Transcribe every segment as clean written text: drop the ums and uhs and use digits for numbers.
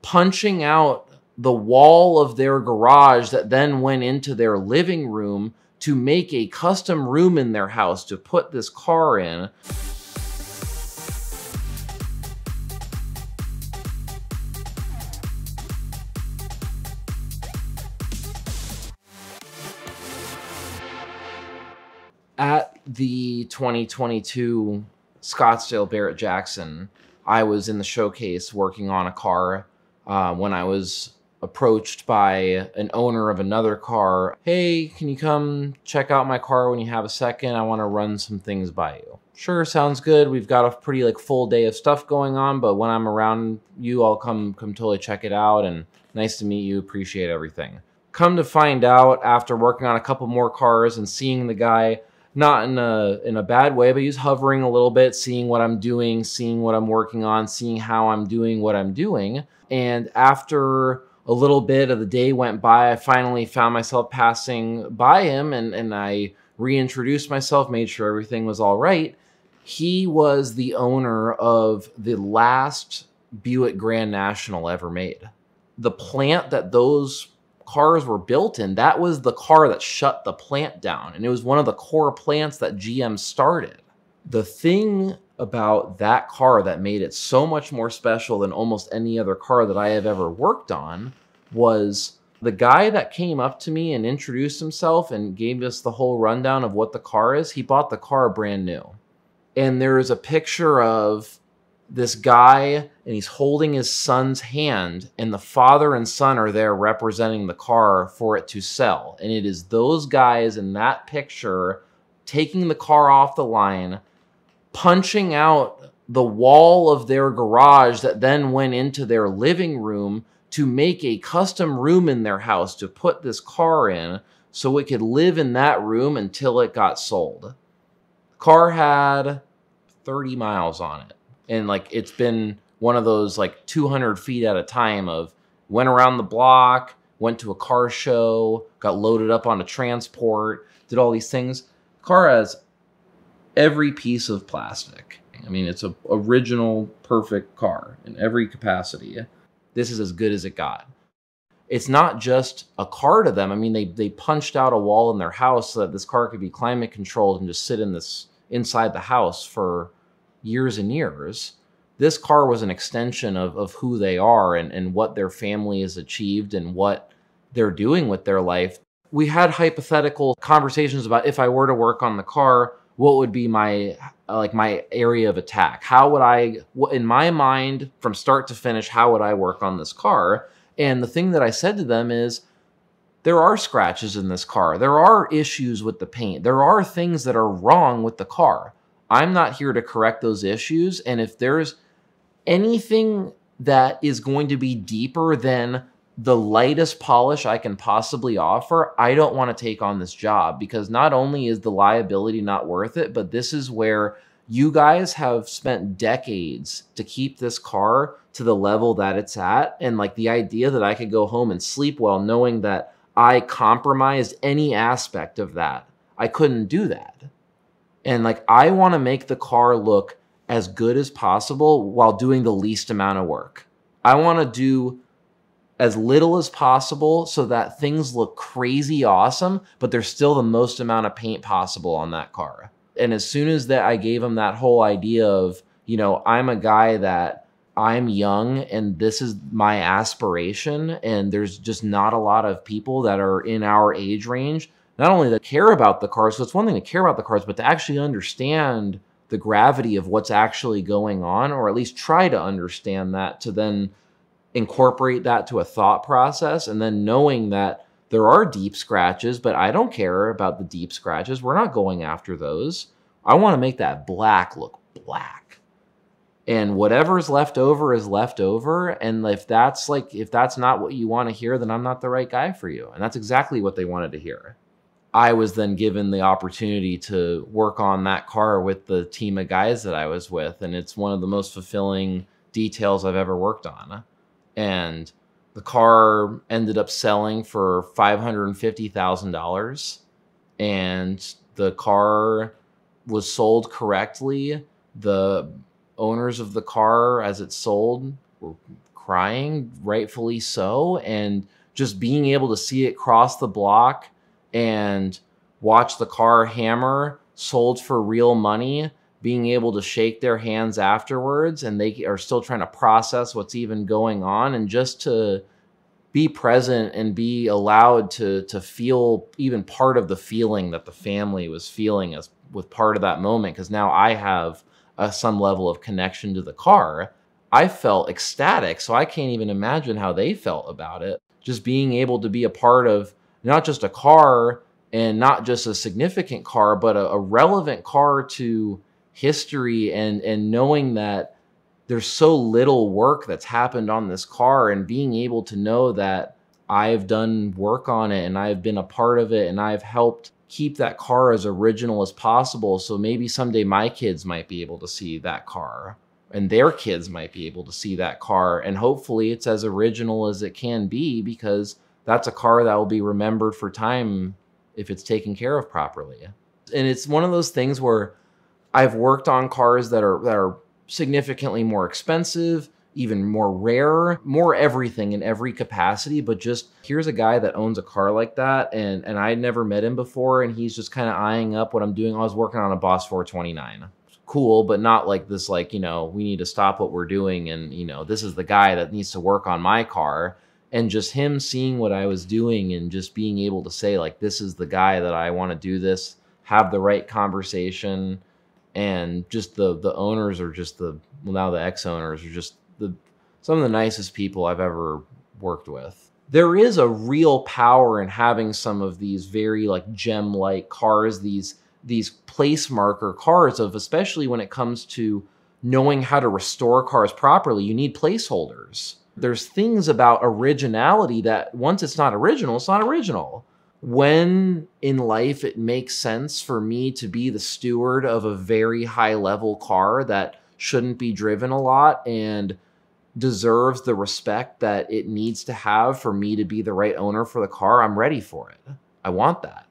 punching out the wall of their garage that then went into their living room to make a custom room in their house to put this car in. At the 2022 Scottsdale Barrett-Jackson, I was in the showcase working on a car when I was approached by an owner of another car. Hey, can you come check out my car when you have a second? I want to run some things by you. Sure, sounds good. We've got a pretty full day of stuff going on, but when I'm around you, I'll come totally check it out, and nice to meet you. Appreciate everything. Come to find out, after working on a couple more cars and seeing the guy, not in a bad way, but he's hovering a little bit, seeing what I'm doing, seeing what I'm working on, seeing how I'm doing what I'm doing. And after a little bit of the day went by, I finally found myself passing by him, and I reintroduced myself, made sure everything was all right. He was the owner of the last Buick Grand National ever made. The plant that those cars were built in, that was the car that shut the plant down, and it was one of the core plants that GM started. The thing about that car that made it so much more special than almost any other car that I have ever worked on was the guy that came up to me and introduced himself and gave us the whole rundown of what the car is. He bought the car brand new, and there is a picture of this guy, and he's holding his son's hand, and the father and son are there representing the car for it to sell. And it is those guys in that picture taking the car off the line, punching out the wall of their garage that then went into their living room to make a custom room in their house to put this car in so it could live in that room until it got sold. The car had 30 miles on it. And it's been one of those 200 feet at a time of went around the block, went to a car show, got loaded up on a transport, did all these things. The car has every piece of plastic. I mean, it's an original perfect car in every capacity. This is as good as it got. It's not just a car to them. I mean, they punched out a wall in their house so that this car could be climate controlled and just sit inside the house for years and years. This car was an extension of who they are and what their family has achieved and what they're doing with their life. We had hypothetical conversations about, if I were to work on the car, what would be my area of attack? How would I, in my mind, from start to finish, how would I work on this car? And the thing that I said to them is, there are scratches in this car. There are issues with the paint. There are things that are wrong with the car. I'm not here to correct those issues. And if there's anything that is going to be deeper than the lightest polish I can possibly offer, I don't want to take on this job, because not only is the liability not worth it, but this is where you guys have spent decades to keep this car to the level that it's at. And the idea that I could go home and sleep well knowing that I compromised any aspect of that, I couldn't do that. And I want to make the car look as good as possible while doing the least amount of work. I want to do as little as possible so that things look crazy awesome, but there's still the most amount of paint possible on that car. And as soon as that, I gave him that whole idea of, I'm a guy that I'm young and this is my aspiration, and there's just not a lot of people that are in our age range, not only that care about the cars, so it's one thing to care about the cars, but to actually understand the gravity of what's actually going on, or at least try to understand that, to then incorporate that to a thought process, and then knowing that there are deep scratches, but I don't care about the deep scratches. We're not going after those. I want to make that black look black. And whatever's left over is left over. And if that's not what you want to hear, then I'm not the right guy for you. And that's exactly what they wanted to hear. I was then given the opportunity to work on that car with the team of guys that I was with. And it's one of the most fulfilling details I've ever worked on. And the car ended up selling for $550,000. And the car was sold correctly. The owners of the car, as it sold, were crying, rightfully so. And just being able to see it cross the block and watch the car hammer, sold for real money, being able to shake their hands afterwards, and they are still trying to process what's even going on, and just to be present and be allowed to feel even part of the feeling that the family was feeling as with part of that moment. Because now I have some level of connection to the car. I felt ecstatic, so I can't even imagine how they felt about it. Just being able to be a part of not just a car, and not just a significant car, but a relevant car to history, and knowing that there's so little work that's happened on this car, and being able to know that I've done work on it and I've been a part of it and I've helped keep that car as original as possible. So maybe someday my kids might be able to see that car, and their kids might be able to see that car. And hopefully it's as original as it can be, because that's a car that will be remembered for time if it's taken care of properly. And it's one of those things where I've worked on cars that are significantly more expensive, even more rare, more everything in every capacity. But just here's a guy that owns a car like that, and I never met him before, and he's just kind of eyeing up what I'm doing. I was working on a Boss 429. Cool, but not like this, like, you know, we need to stop what we're doing, and, you know, this is the guy that needs to work on my car. And just him seeing what I was doing and just being able to say, like, this is the guy that I want to do this, have the right conversation. And just the owners are just well, now the ex-owners are just some of the nicest people I've ever worked with. There is a real power in having some of these very like gem-like cars, these place marker cars, of especially when it comes to knowing how to restore cars properly. You need placeholders. There's things about originality that once it's not original, it's not original. When in life it makes sense for me to be the steward of a very high level car that shouldn't be driven a lot and deserves the respect that it needs to have for me to be the right owner for the car, I'm ready for it. I want that.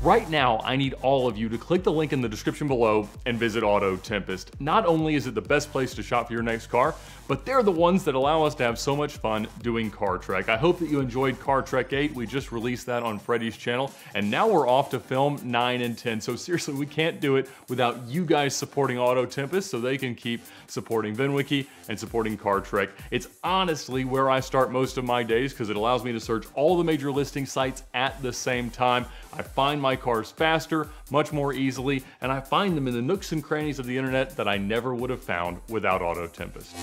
Right now, I need all of you to click the link in the description below and visit Auto Tempest. Not only is it the best place to shop for your next car, but they're the ones that allow us to have so much fun doing Car Trek. I hope that you enjoyed Car Trek 8. We just released that on Freddie's channel, and now we're off to film 9 and 10. So seriously, we can't do it without you guys supporting Auto Tempest so they can keep supporting VINwiki and supporting Car Trek. It's honestly where I start most of my days, because it allows me to search all the major listing sites at the same time. I find my cars faster, much more easily, and I find them in the nooks and crannies of the internet that I never would have found without Auto Tempest.